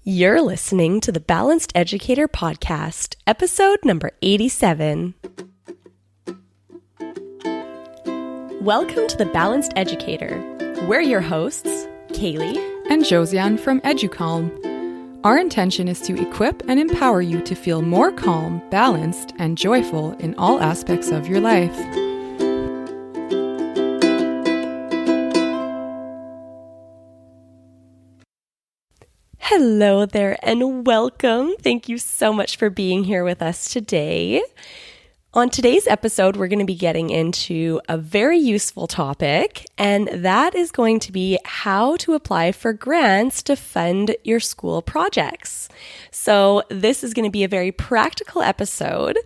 You're listening to the Balanced Educator Podcast, episode number 87. Welcome to the Balanced Educator. We're your hosts, Kaylee and Josiane from EduCalm. Our intention is to equip and empower you to feel more calm, balanced, and joyful in all aspects of your life. Hello there and welcome. Thank you so much for being here with us today. On today's episode, we're going to be getting into a very useful topic, and that is going to be how to apply for grants to fund your school projects. So this is going to be a very practical episode.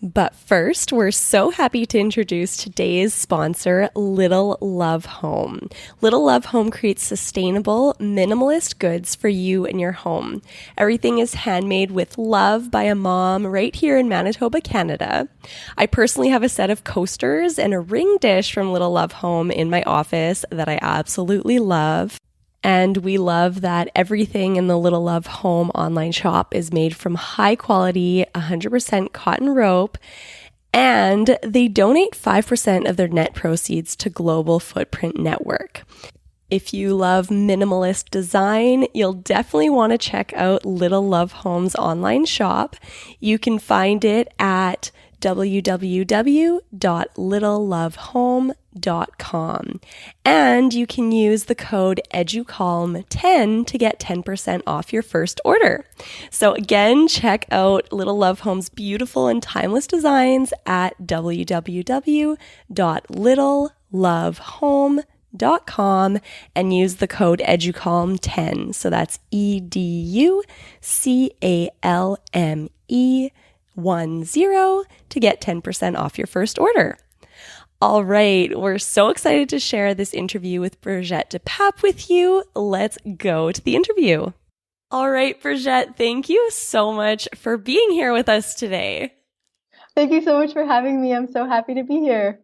But first, we're so happy to introduce today's sponsor, Little Love Home. Little Love Home creates sustainable, minimalist goods for you and your home. Everything is handmade with love by a mom right here in Manitoba, Canada. I personally have a set of coasters and a ring dish from Little Love Home in my office that I absolutely love. And we love that everything in the Little Love Home online shop is made from high quality, 100% cotton rope, and they donate 5% of their net proceeds to Global Footprint Network. If you love minimalist design, you'll definitely want to check out Little Love Home's online shop. You can find it at www.littlelovehome.com. And you can use the code EduCalm10 to get 10% off your first order. So again, check out Little Love Home's beautiful and timeless designs at www.littlelovehome.com and use the code EduCalm10. So that's EduCalme10 to get 10% off your first order. All right, we're so excited to share this interview with Brigette Depape with you. Let's go to the interview. All right, Brigette, thank you so much for being here with us today. Thank you so much for having me. I'm so happy to be here.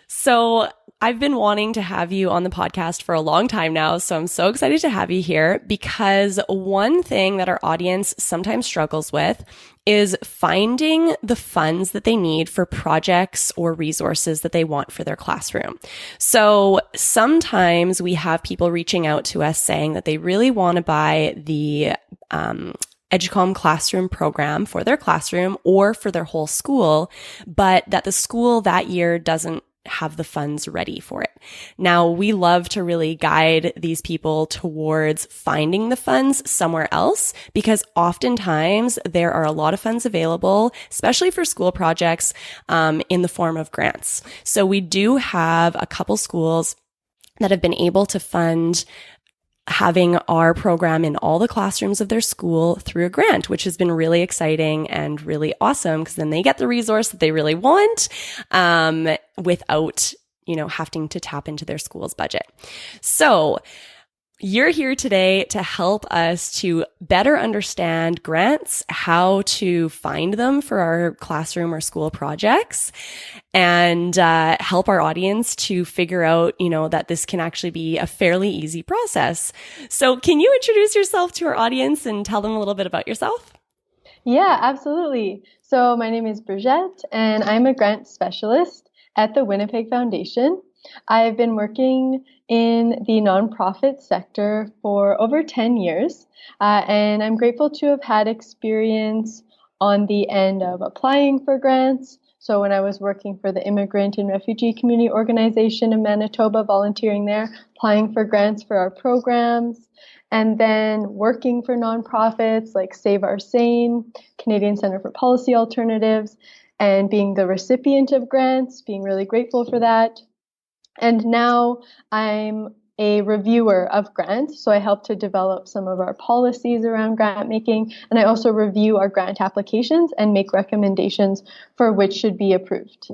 So I've been wanting to have you on the podcast for a long time now, so I'm so excited to have you here because one thing that our audience sometimes struggles with is finding the funds that they need for projects or resources that they want for their classroom. So sometimes we have people reaching out to us saying that they really want to buy the EduCalm classroom program for their classroom or for their whole school, but that the school that year doesn't have the funds ready for it. Now, we love to really guide these people towards finding the funds somewhere else because oftentimes there are a lot of funds available, especially for school projects, in the form of grants. So we do have a couple schools that have been able to fund having our program in all the classrooms of their school through a grant, which has been really exciting and really awesome because then they get the resource that they really want, without, having to tap into their school's budget. So you're here today to help us to better understand grants, how to find them for our classroom or school projects, and help our audience to figure out, that this can actually be a fairly easy process. So can you introduce yourself to our audience and tell them a little bit about yourself? Yeah, absolutely. So my name is Brigette, and I'm a grant specialist at the Winnipeg Foundation. I've been working in the nonprofit sector for over 10 years, and I'm grateful to have had experience on the end of applying for grants. So when I was working for the Immigrant and Refugee Community Organization in Manitoba, volunteering there, applying for grants for our programs, and then working for nonprofits like Save Our Sane, Canadian Centre for Policy Alternatives, and being the recipient of grants, being really grateful for that. And now I'm a reviewer of grants, so I help to develop some of our policies around grant making, and I also review our grant applications and make recommendations for which should be approved.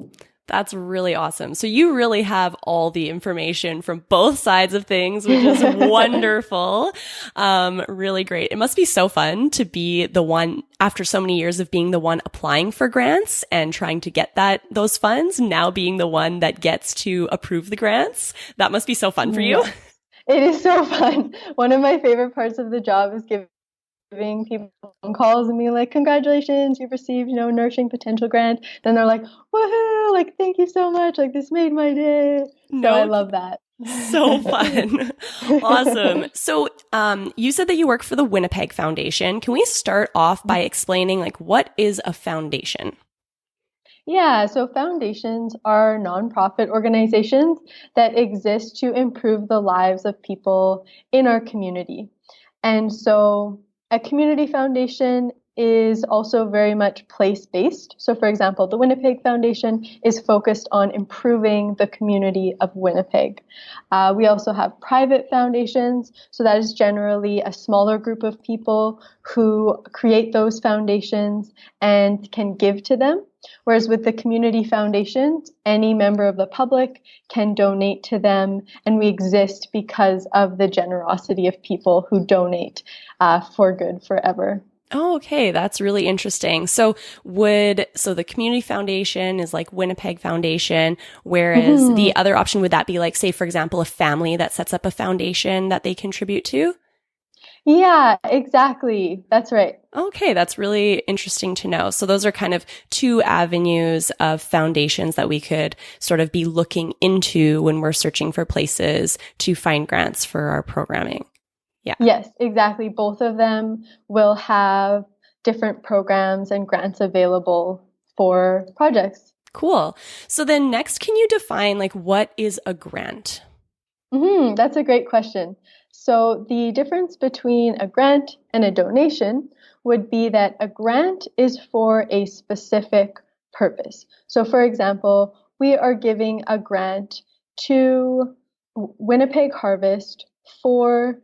That's really awesome. So you really have all the information from both sides of things, which is wonderful. Really great. It must be so fun to be the one, after so many years of being the one applying for grants and trying to get those funds, now being the one that gets to approve the grants. That must be so fun for you. It is so fun. One of my favorite parts of the job is giving giving people phone calls and being like, congratulations, you've received, Nourishing Potential grant. Then they're like, woohoo, like, thank you so much. Like, this made my day. So I No, love that. so fun. Awesome. So, you said that you work for the Winnipeg Foundation. Can we start off by explaining like what is a foundation? Yeah, so foundations are nonprofit organizations that exist to improve the lives of people in our community. And so a community foundation is also very much place-based. So for example, the Winnipeg Foundation is focused on improving the community of Winnipeg. We also have private foundations. So that is generally a smaller group of people who create those foundations and can give to them. Whereas with the community foundations, any member of the public can donate to them, and we exist because of the generosity of people who donate for good forever. Oh, okay. That's really interesting. So the community foundation is like Winnipeg Foundation, whereas the other option, would that be like, say, for example, a family that sets up a foundation that they contribute to? Yeah, exactly. That's right. Okay, that's really interesting to know. So those are kind of two avenues of foundations that we could sort of be looking into when we're searching for places to find grants for our programming. Yeah. Yes, exactly. Both of them will have different programs and grants available for projects. Cool. So then next, can you define like what is a grant? That's a great question. So the difference between a grant and a donation would be that a grant is for a specific purpose. So for example, we are giving a grant to Winnipeg Harvest for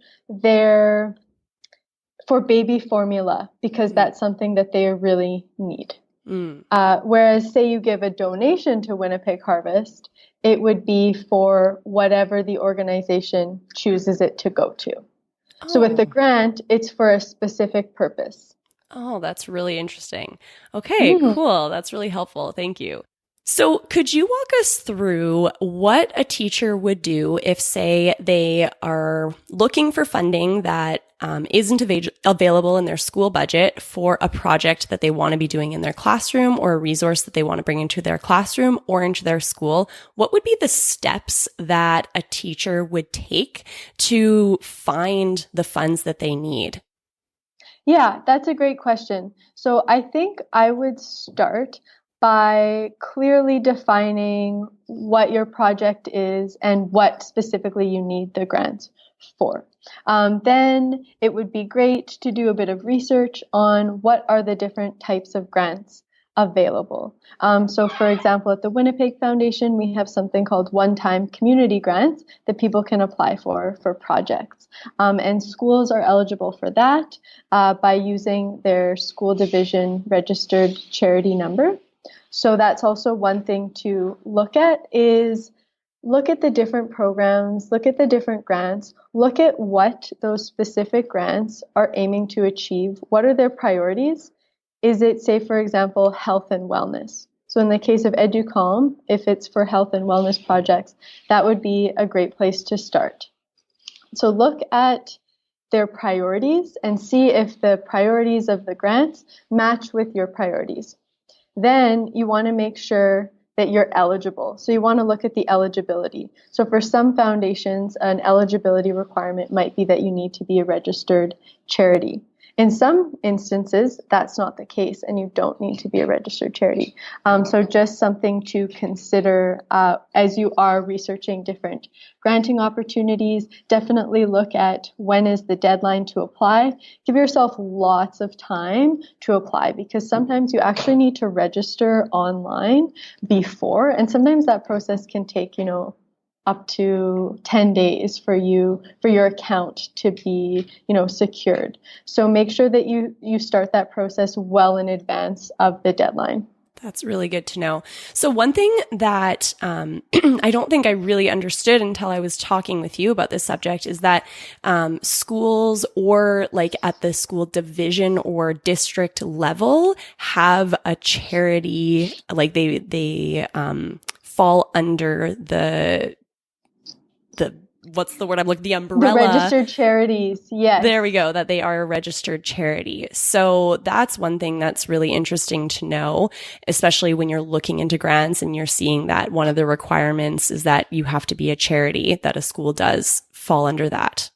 baby formula because that's something that they really need. Whereas say you give a donation to Winnipeg Harvest, it would be for whatever the organization chooses it to go to. Oh. So with the grant, it's for a specific purpose. Oh, that's really interesting. Okay, cool. That's really helpful. Thank you. So could you walk us through what a teacher would do if, say, they are looking for funding that isn't available in their school budget for a project that they want to be doing in their classroom or a resource that they want to bring into their classroom or into their school? What would be the steps that a teacher would take to find the funds that they need? Yeah, that's a great question. So I think I would start by clearly defining what your project is and what specifically you need the grants for. Then it would be great to do a bit of research on what are the different types of grants available. So for example, at the Winnipeg Foundation, we have something called one-time community grants that people can apply for projects. And schools are eligible for that by using their school division registered charity number. So that's also one thing to look at is look at the different programs, look at the different grants, look at what those specific grants are aiming to achieve. What are their priorities? Is it, say, for example, health and wellness? So in the case of EduCalm, if it's for health and wellness projects, that would be a great place to start. So look at their priorities and see if the priorities of the grants match with your priorities. Then you want to make sure that you're eligible. So you want to look at the eligibility. So for some foundations, an eligibility requirement might be that you need to be a registered charity. In some instances, that's not the case, and you don't need to be a registered charity. So just something to consider as you are researching different granting opportunities. Definitely look at when is the deadline to apply. Give yourself lots of time to apply because sometimes you actually need to register online before, and sometimes that process can take, up to 10 days for your account to be, secured. So make sure that you start that process well in advance of the deadline. That's really good to know. So one thing that I don't think I really understood until I was talking with you about this subject is that schools or like at the school division or district level have a charity, like they fall under the what's the word I'm looking, the The umbrella. registered charities, yes. There we go, that they are a registered charity. So that's one thing that's really interesting to know, especially when you're looking into grants and you're seeing that one of the requirements is that you have to be a charity, that a school does fall under that.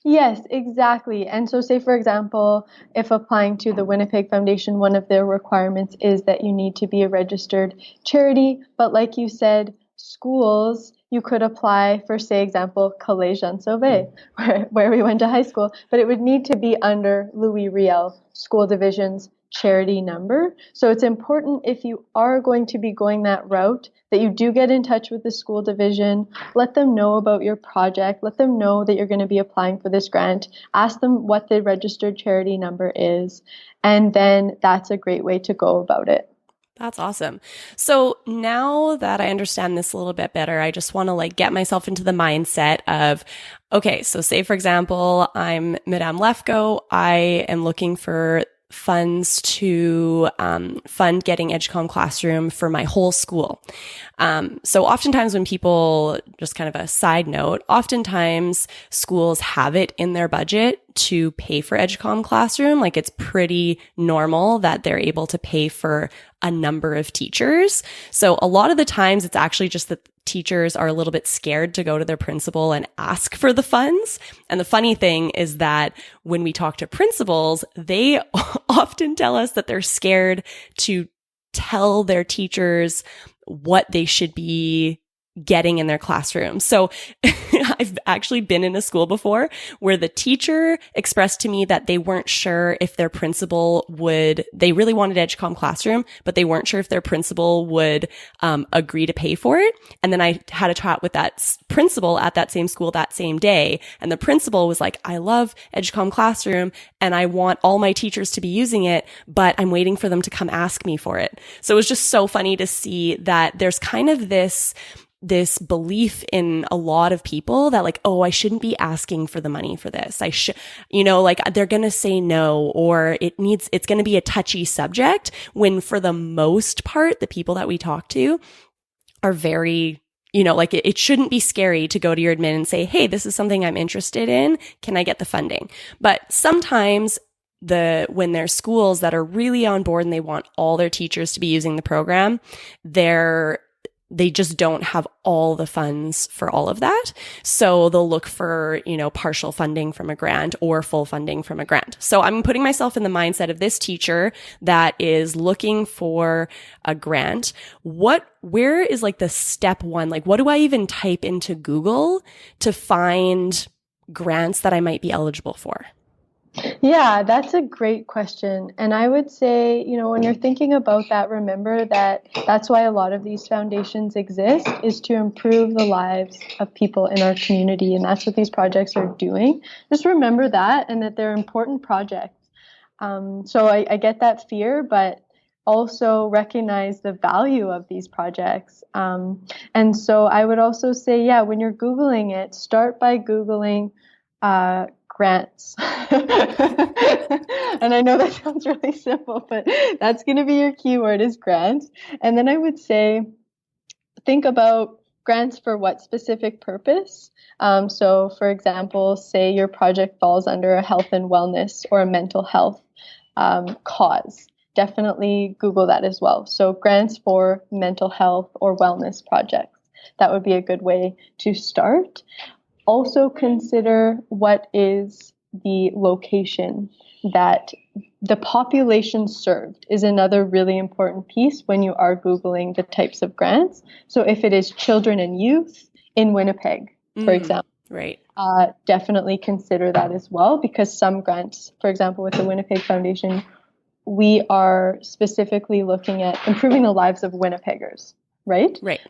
Yes, exactly. And so say, for example, if applying to the Winnipeg Foundation, one of their requirements is that you need to be a registered charity. But like you said, schools, you could apply for, say, example, Collège Jean Sauvé, where we went to high school, but it would need to be under Louis Riel School Division's charity number. So it's important, if you are going to be going that route, that you do get in touch with the school division, let them know about your project, let them know that you're going to be applying for this grant, ask them what the registered charity number is, and then that's a great way to go about it. That's awesome. So now that I understand this a little bit better, I just want to like get myself into the mindset of, okay, so say for example, I'm Madame Lefko. I am looking for funds to fund getting EduCom Classroom for my whole school. So oftentimes when people, just kind of a side note, oftentimes schools have it in their budget to pay for EduCom Classroom. Like it's pretty normal that they're able to pay for a number of teachers. So a lot of the times it's actually just that teachers are a little bit scared to go to their principal and ask for the funds. And the funny thing is that when we talk to principals, they often tell us that they're scared to tell their teachers what they should be getting in their classroom. So I've actually been in a school before where the teacher expressed to me that they weren't sure if their principal would, they really wanted EduCom Classroom, but they weren't sure if their principal would agree to pay for it. And then I had a chat with that principal at that same school that same day. And the principal was like, I love EduCom Classroom and I want all my teachers to be using it, but I'm waiting for them to come ask me for it. So it was just so funny to see that there's kind of this belief in a lot of people that like, oh, I shouldn't be asking for the money for this. I should, like they're going to say no, or it's going to be a touchy subject, when for the most part, the people that we talk to are very, like it shouldn't be scary to go to your admin and say, hey, this is something I'm interested in. Can I get the funding? But sometimes when there's schools that are really on board and they want all their teachers to be using the program, they just don't have all the funds for all of that. So they'll look for, partial funding from a grant or full funding from a grant. So I'm putting myself in the mindset of this teacher that is looking for a grant. Where is like the step one? Like, what do I even type into Google to find grants that I might be eligible for? Yeah, that's a great question. And I would say, when you're thinking about that, remember that that's why a lot of these foundations exist, is to improve the lives of people in our community. And that's what these projects are doing. Just remember that, and that they're important projects. So I get that fear, but also recognize the value of these projects. And so I would also say, yeah, when you're Googling it, start by Googling grants. And I know that sounds really simple, but that's going to be your keyword, is grants. And then I would say, think about grants for what specific purpose. So for example, say your project falls under a health and wellness or a mental health cause. Definitely Google that as well. So grants for mental health or wellness projects. That would be a good way to start. Also consider what is the location, that the population served is another really important piece when you are Googling the types of grants. So if it is children and youth in Winnipeg, for example, right, definitely consider that as well, because some grants, for example, with the Winnipeg Foundation, we are specifically looking at improving the lives of Winnipeggers, right? Right.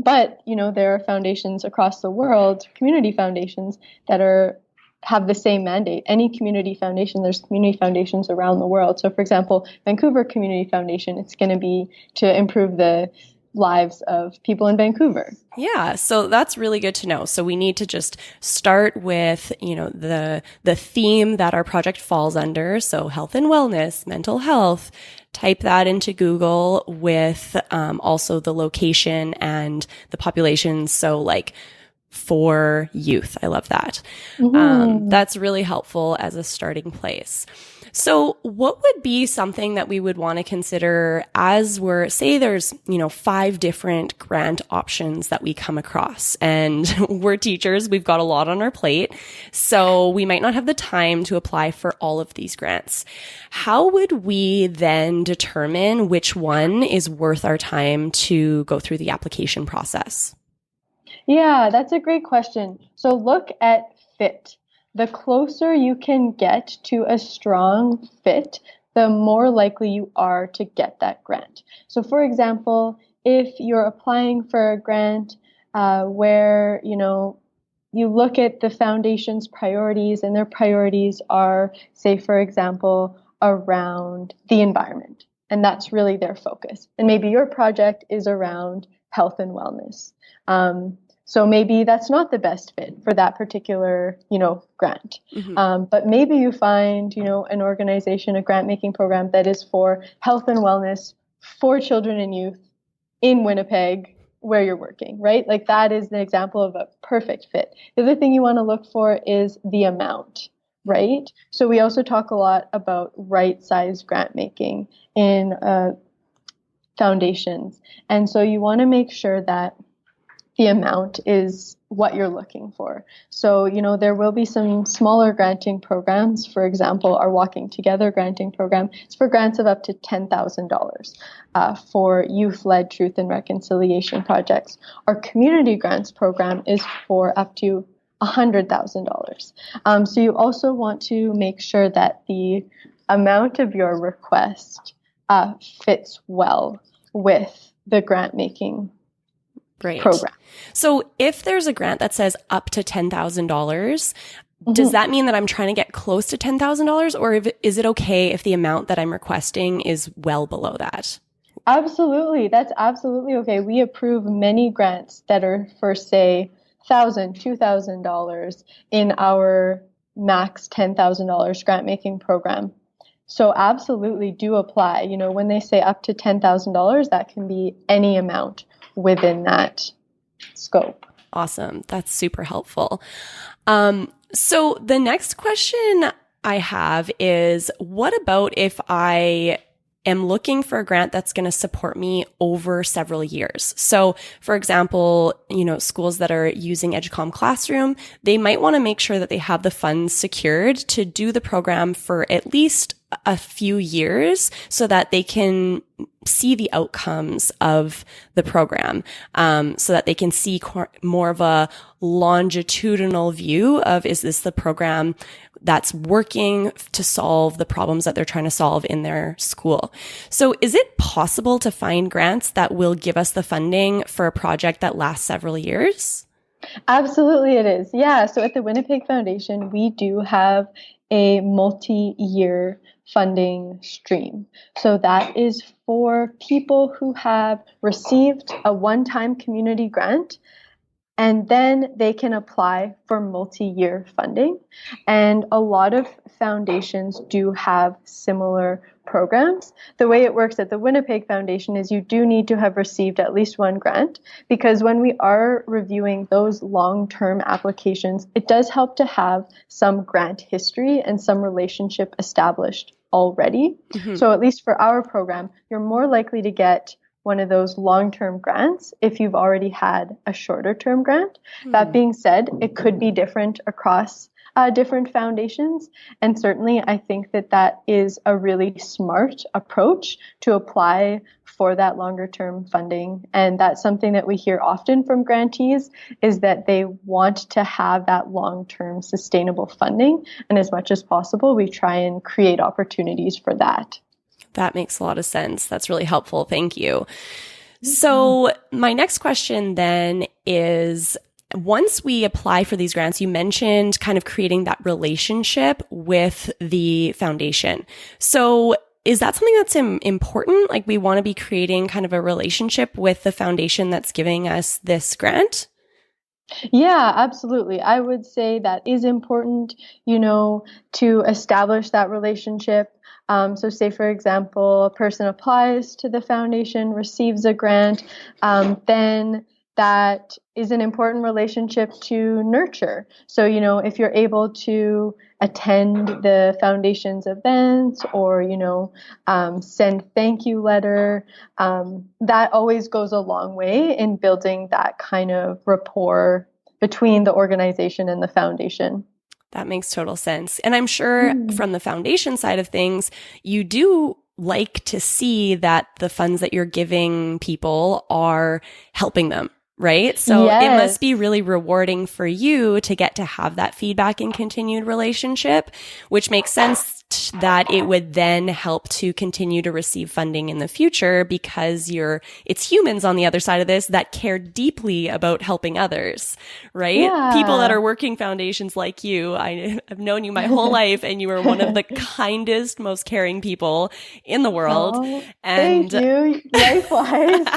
But, there are foundations across the world, community foundations, that have the same mandate. Any community foundation, there's community foundations around the world. So, for example, Vancouver Community Foundation, it's going to be to improve the lives of people in Vancouver. Yeah, so that's really good to know. So we need to just start with, the theme that our project falls under. So health and wellness, mental health. Type that into Google with also the location and the population. So like for youth. I love that. That's really helpful as a starting place. So what would be something that we would want to consider as say there's, 5 different grant options that we come across, and we're teachers, we've got a lot on our plate, so we might not have the time to apply for all of these grants. How would we then determine which one is worth our time to go through the application process? Yeah, that's a great question. So look at fit. The closer you can get to a strong fit, the more likely you are to get that grant. So for example, if you're applying for a grant where, you look at the foundation's priorities, and their priorities are, say, for example, around the environment, and that's really their focus. And maybe your project is around health and wellness. So maybe that's not the best fit for that particular, grant. But maybe you find, an organization, a grant making program that is for health and wellness for children and youth in Winnipeg where you're working, right? Like that is an example of a perfect fit. The other thing you want to look for is the amount, right? So we also talk a lot about right-sized grant making in foundations. And so you want to make sure that the amount is what you're looking for. So, there will be some smaller granting programs. For example, our Walking Together granting program is for grants of up to $10,000 for youth-led truth and reconciliation projects. Our community grants program is for up to $100,000. So you also want to make sure that the amount of your request fits well with the grant making program. So if there's a grant that says up to $10,000, does that mean that I'm trying to get close to $10,000, or is it okay if the amount that I'm requesting is well below that? Absolutely. That's absolutely okay. We approve many grants that are for, say, $1,000, $2,000 in our max $10,000 grant making program. So absolutely do apply. When they say up to $10,000, that can be any amount within that scope. Awesome. That's super helpful. So the next question I have is, what about if I am looking for a grant that's going to support me over several years? So for example, schools that are using Educom Classroom, they might want to make sure that they have the funds secured to do the program for at least a few years so that they can see the outcomes of the program, so that they can see more of a longitudinal view of, is this the program that's working to solve the problems that they're trying to solve in their school? So is it possible to find grants that will give us the funding for a project that lasts several years? Absolutely it is. Yeah. So at the Winnipeg Foundation, we do have a multi-year funding stream. So that is for people who have received a one-time community grant, and then they can apply for multi-year funding. And a lot of foundations do have similar programs. The way it works at the Winnipeg Foundation is you do need to have received at least one grant, because when we are reviewing those long-term applications, it does help to have some grant history and some relationship established already. So at least for our program, you're more likely to get one of those long-term grants if you've already had a shorter-term grant. That being said, it could be different across different foundations. And certainly, I think that is a really smart approach to apply for that longer-term funding. And that's something that we hear often from grantees, is that they want to have that long-term sustainable funding. And as much as possible, we try and create opportunities for that. That makes a lot of sense. That's really helpful. Thank you. So my next question then is, once we apply for these grants, you mentioned kind of creating that relationship with the foundation. So is that something that's important? Like, we want to be creating kind of a relationship with the foundation that's giving us this grant? Yeah, absolutely. I would say that is important, to establish that relationship. So say, for example, a person applies to the foundation, receives a grant, then that is an important relationship to nurture. So, if you're able to attend the foundation's events or, send thank you letter, that always goes a long way in building that kind of rapport between the organization and the foundation. That makes total sense. And I'm sure from the foundation side of things, you do like to see that the funds that you're giving people are helping them, right? So Yes. It must be really rewarding for you to get to have that feedback and continued relationship, which makes sense that it would then help to continue to receive funding in the future because it's humans on the other side of this that care deeply about helping others, right? Yeah. People that are working foundations like you. I've known you my whole life and you are one of the kindest, most caring people in the world. Oh, and thank you. Likewise.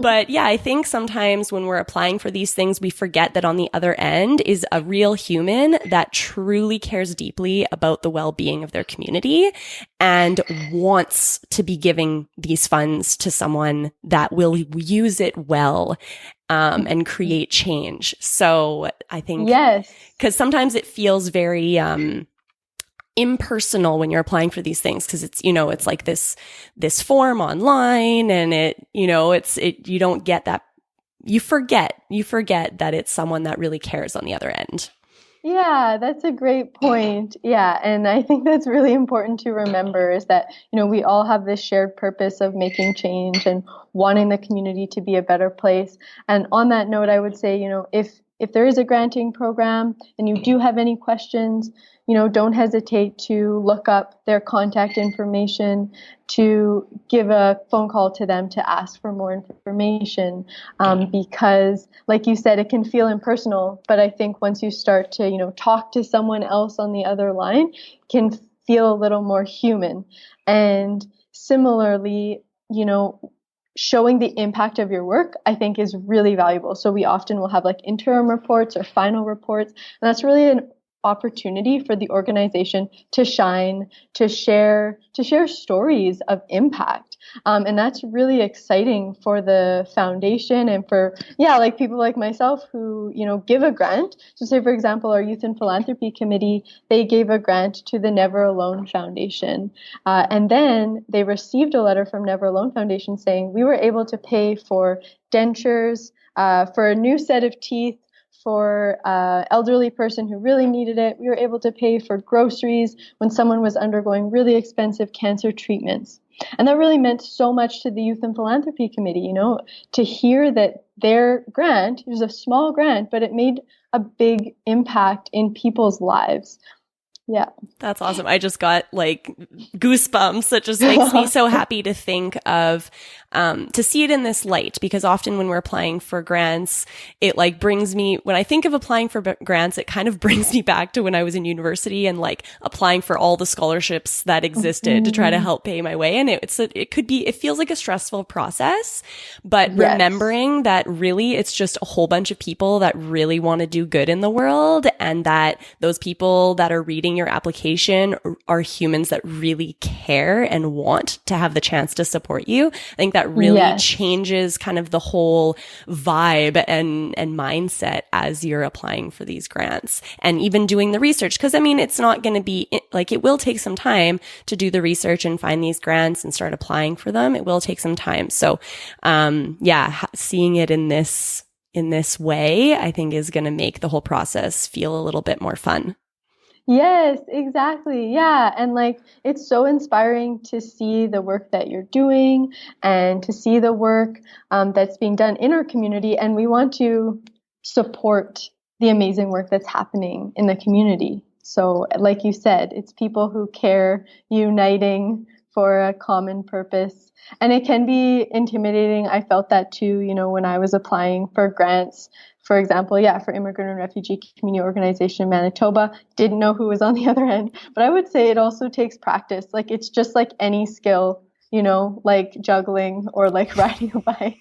But yeah, I think sometimes when we're applying for these things, we forget that on the other end is a real human that truly cares deeply about the well-being of their community and wants to be giving these funds to someone that will use it well and create change. So I think, Yes, because sometimes it feels very impersonal when you're applying for these things because it's like this form online and you don't get that. You forget that it's someone that really cares on the other end. Yeah, that's a great point. Yeah, and I think that's really important to remember is that, we all have this shared purpose of making change and wanting the community to be a better place. And on that note, I would say, if there is a granting program and you do have any questions, don't hesitate to look up their contact information, to give a phone call to them to ask for more information. Because like you said, it can feel impersonal, but I think once you start to, talk to someone else on the other line, it can feel a little more human. And similarly, showing the impact of your work, I think is really valuable. So we often will have like interim reports or final reports, and that's really an opportunity for the organization to shine, to share stories of impact. And that's really exciting for the foundation and for, like people like myself who, give a grant. So say, for example, our Youth and Philanthropy Committee, they gave a grant to the Never Alone Foundation. And then they received a letter from Never Alone Foundation saying, we were able to pay for dentures, for a new set of teeth, for an elderly person who really needed it. We were able to pay for groceries when someone was undergoing really expensive cancer treatments. And that really meant so much to the Youth and Philanthropy Committee, to hear that their grant, it was a small grant, but it made a big impact in people's lives. Yeah. That's awesome. I just got like goosebumps. It just makes me so happy to think of, to see it in this light, because often when we're applying for grants, it like brings me, when I think of applying for grants, it kind of brings me back to when I was in university and like applying for all the scholarships that existed to try to help pay my way. And it feels like a stressful process, but Yes. remembering that really it's just a whole bunch of people that really want to do good in the world, and that those people that are reading your application are humans that really care and want to have the chance to support you. I think that really Yes. changes kind of the whole vibe and mindset as you're applying for these grants and even doing the research. Cause I mean, it's not going to be like, it will take some time to do the research and find these grants and start applying for them. It will take some time. So, seeing it in this way, I think is going to make the whole process feel a little bit more fun. Yes, exactly. Yeah. And like, it's so inspiring to see the work that you're doing and to see the work that's being done in our community. And we want to support the amazing work that's happening in the community. So like you said, it's people who care, uniting for a common purpose. And it can be intimidating. I felt that too, when I was applying for grants. For example, for Immigrant and Refugee Community Organization in Manitoba, didn't know who was on the other end. But I would say it also takes practice. Like, it's just like any skill, like juggling or like riding a bike.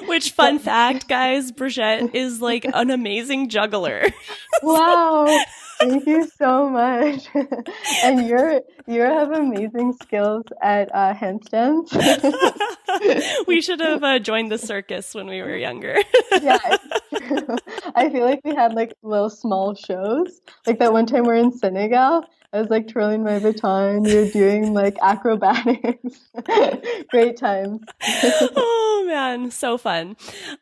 Which, fun fact, guys, Brigette is like an amazing juggler. Wow. Thank you so much. And you have amazing skills at handstands. We should have joined the circus when we were younger. Yeah, it's true. I feel like we had like little small shows. Like that one time we're in Senegal, I was like twirling my baton, you're doing like acrobatics. Great times. Oh man, so fun.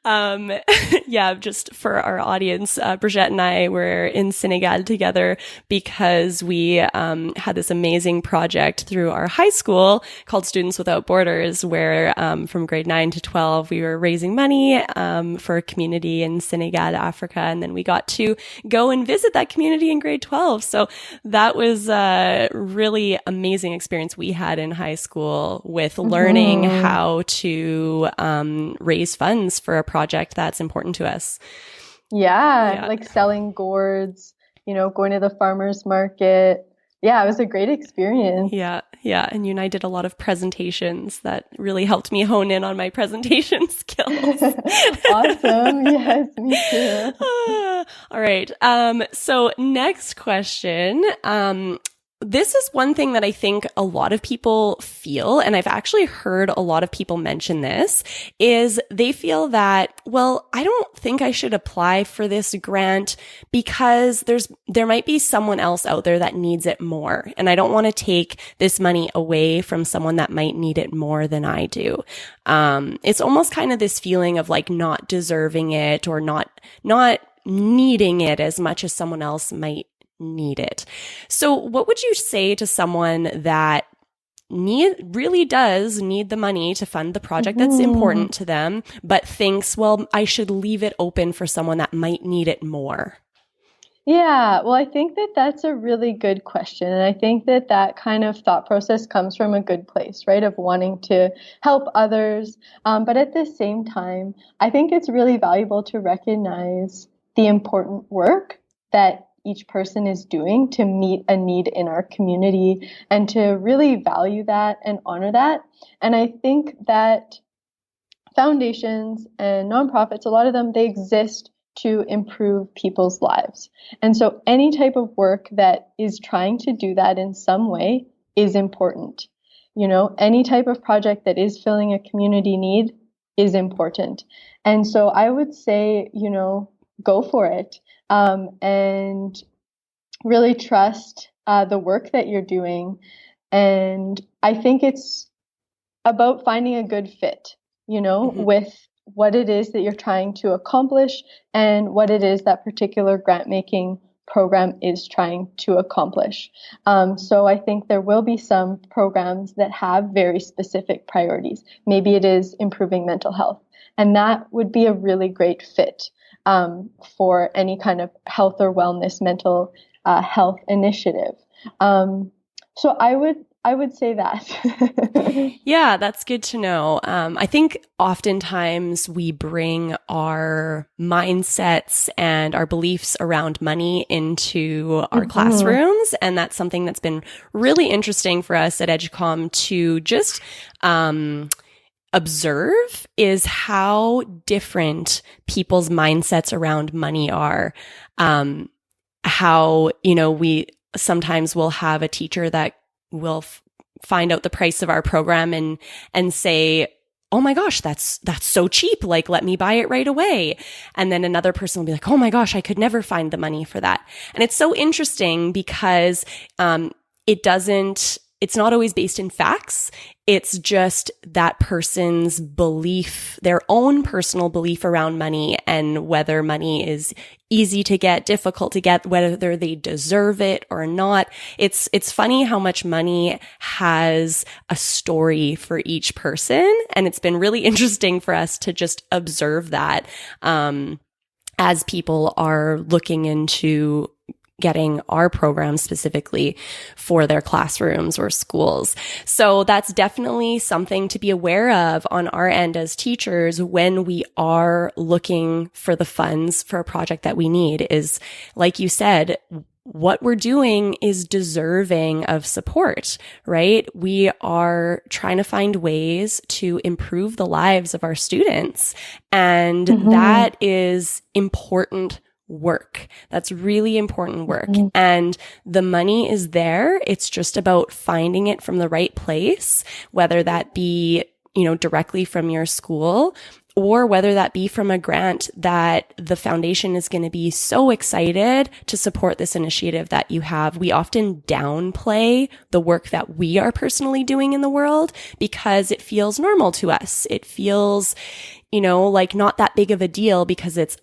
Yeah, just for our audience, Brigette and I were in Senegal together because we had this amazing project through our high school called Students Without Borders, where from grade 9 to 12, we were raising money for a community in Senegal, Africa. And then we got to go and visit that community in grade 12. So that was a really amazing experience we had in high school with learning how to raise funds for a project that's important to us. Yeah, like selling gourds, going to the farmer's market. Yeah, it was a great experience. Yeah. And you and I did a lot of presentations that really helped me hone in on my presentation skills. Awesome. Yes, me too. All right. So next question. This is one thing that I think a lot of people feel, and I've actually heard a lot of people mention this, is they feel that, well, I don't think I should apply for this grant because there might be someone else out there that needs it more. And I don't want to take this money away from someone that might need it more than I do. It's almost kind of this feeling of like not deserving it or not needing it as much as someone else might need it. So what would you say to someone that really does need the money to fund the project that's important to them, but thinks, well, I should leave it open for someone that might need it more? Yeah, well, I think that that's a really good question. And I think that that kind of thought process comes from a good place, right, of wanting to help others. But at the same time, I think it's really valuable to recognize the important work that each person is doing to meet a need in our community and to really value that and honor that. And I think that foundations and nonprofits, a lot of them, they exist to improve people's lives. And so any type of work that is trying to do that in some way is important. Any type of project that is filling a community need is important. And so I would say, go for it. And really trust the work that you're doing. And I think it's about finding a good fit, with what it is that you're trying to accomplish and what it is that particular grant making program is trying to accomplish. So I think there will be some programs that have very specific priorities. Maybe it is improving mental health, and that would be a really great fit for any kind of health or wellness, mental health initiative. So I would say that. Yeah, that's good to know. I think oftentimes we bring our mindsets and our beliefs around money into our classrooms. And that's something that's been really interesting for us at EduCom to just observe, is how different people's mindsets around money are. How, we sometimes will have a teacher that will find out the price of our program and say, oh my gosh, that's so cheap. Like, let me buy it right away. And then another person will be like, oh my gosh, I could never find the money for that. And it's so interesting because, it's not always based in facts. It's just that person's belief, their own personal belief around money, and whether money is easy to get, difficult to get, whether they deserve it or not. It's funny how much money has a story for each person. And it's been really interesting for us to just observe that, as people are looking into getting our program specifically for their classrooms or schools. So that's definitely something to be aware of on our end as teachers when we are looking for the funds for a project that we need, is, like you said, what we're doing is deserving of support, right? We are trying to find ways to improve the lives of our students. And that is important work. That's really important work. And the money is there. It's just about finding it from the right place, whether that be, directly from your school, or whether that be from a grant that the foundation is going to be so excited to support this initiative that you have. We often downplay the work that we are personally doing in the world because it feels normal to us. It feels, like not that big of a deal because it's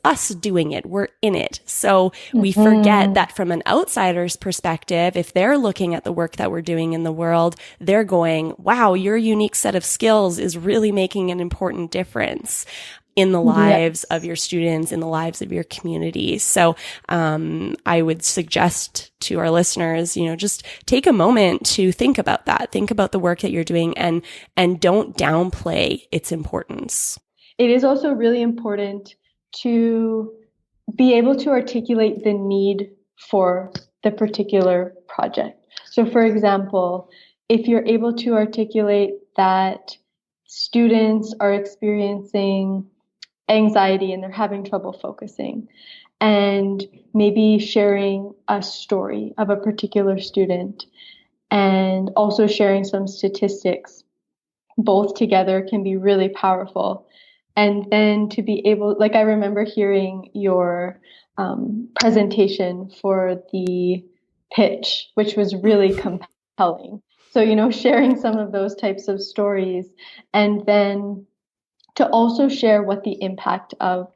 us doing it. We're in it. So we forget that from an outsider's perspective, if they're looking at the work that we're doing in the world, they're going, wow, your unique set of skills is really making an important difference in the lives of your students, in the lives of your community. So I would suggest to our listeners, just take a moment to think about that. Think about the work that you're doing and don't downplay its importance. It is also really important to be able to articulate the need for the particular project. So for example, if you're able to articulate that students are experiencing anxiety and they're having trouble focusing, and maybe sharing a story of a particular student and also sharing some statistics, both together can be really powerful. And then to be able, like I remember hearing your presentation for the pitch, which was really compelling. So, sharing some of those types of stories, and then to also share what the impact of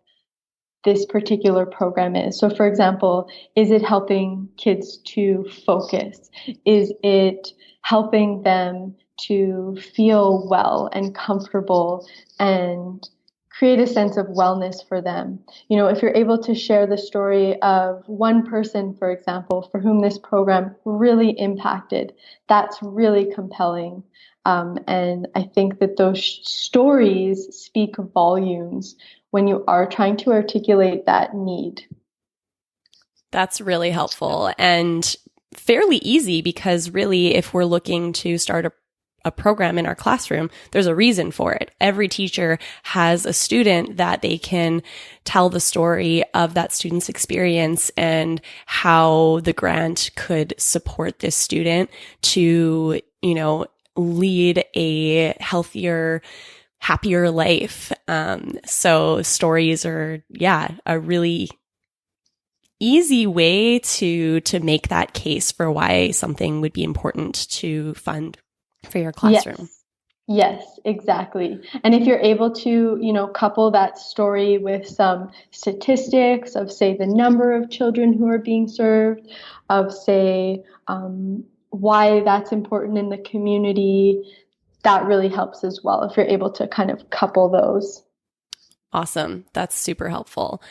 this particular program is. So for example, is it helping kids to focus? Is it helping them to feel well and comfortable and create a sense of wellness for them? If you're able to share the story of one person, for example, for whom this program really impacted, that's really compelling. And I think that those stories speak volumes when you are trying to articulate that need. That's really helpful and fairly easy, because really, if we're looking to start a program in our classroom, there's a reason for it. Every teacher has a student that they can tell the story of that student's experience and how the grant could support this student to, lead a healthier, happier life. So stories are, a really easy way to make that case for why something would be important to fund for your classroom. Yes, exactly. And if you're able to, couple that story with some statistics of, say, the number of children who are being served, of, say, why that's important in the community, that really helps as well if you're able to kind of couple those. Awesome. That's super helpful.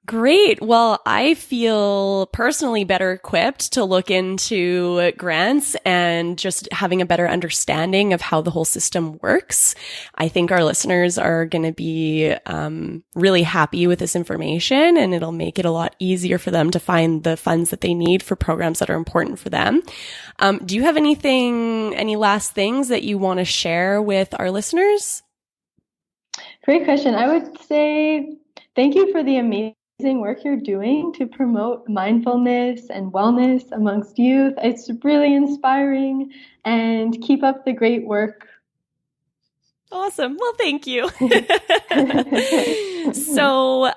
Great. Well, I feel personally better equipped to look into grants and just having a better understanding of how the whole system works. I think our listeners are going to be really happy with this information, and it'll make it a lot easier for them to find the funds that they need for programs that are important for them. Do you have any last things that you want to share with our listeners? Great question. I would say thank you for the amazing work you're doing to promote mindfulness and wellness amongst youth. It's really inspiring, and keep up the great work. Awesome. Well, thank you. So,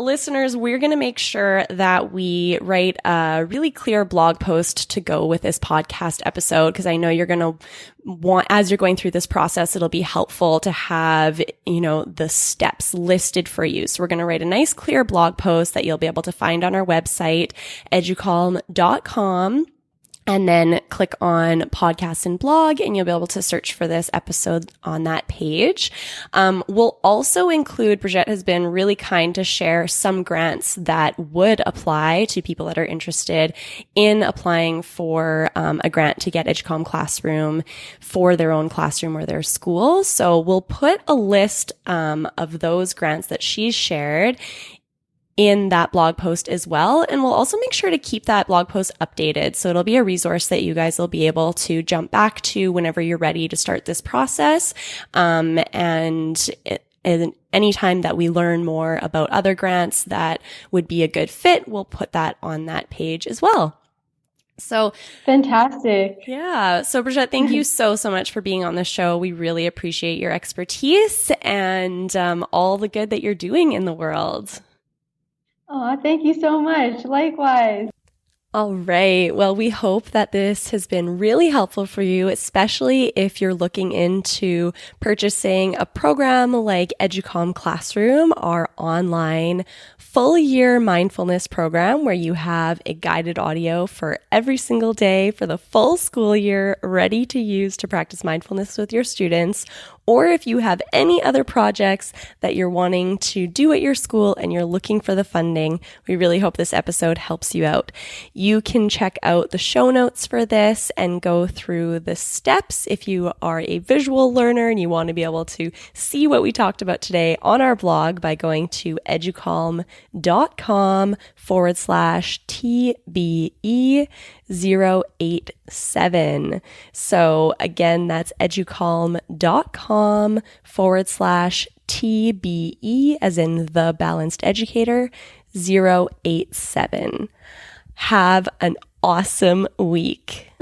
listeners, we're going to make sure that we write a really clear blog post to go with this podcast episode, because I know you're going to want, as you're going through this process, it'll be helpful to have, the steps listed for you. So we're going to write a nice, clear blog post that you'll be able to find on our website, educalm.com. And then click on podcast and blog, and you'll be able to search for this episode on that page. We'll also include, Brigette has been really kind to share some grants that would apply to people that are interested in applying for a grant to get Educalm Classroom for their own classroom or their school. So we'll put a list of those grants that she's shared in that blog post as well. And we'll also make sure to keep that blog post updated. So it'll be a resource that you guys will be able to jump back to whenever you're ready to start this process. And And anytime that we learn more about other grants that would be a good fit, we'll put that on that page as well. So fantastic. Yeah. So Brigette, thank you so much for being on the show. We really appreciate your expertise and all the good that you're doing in the world. Oh, thank you so much. Likewise. All right. Well, we hope that this has been really helpful for you, especially if you're looking into purchasing a program like Educom Classroom, our online full year mindfulness program where you have a guided audio for every single day for the full school year ready to use to practice mindfulness with your students. Or if you have any other projects that you're wanting to do at your school and you're looking for the funding, we really hope this episode helps you out. You can check out the show notes for this and go through the steps if you are a visual learner and you want to be able to see what we talked about today on our blog by going to educalm.com/TBE087. So again, that's educalm.com/TBE as in the balanced educator 087. Have an awesome week.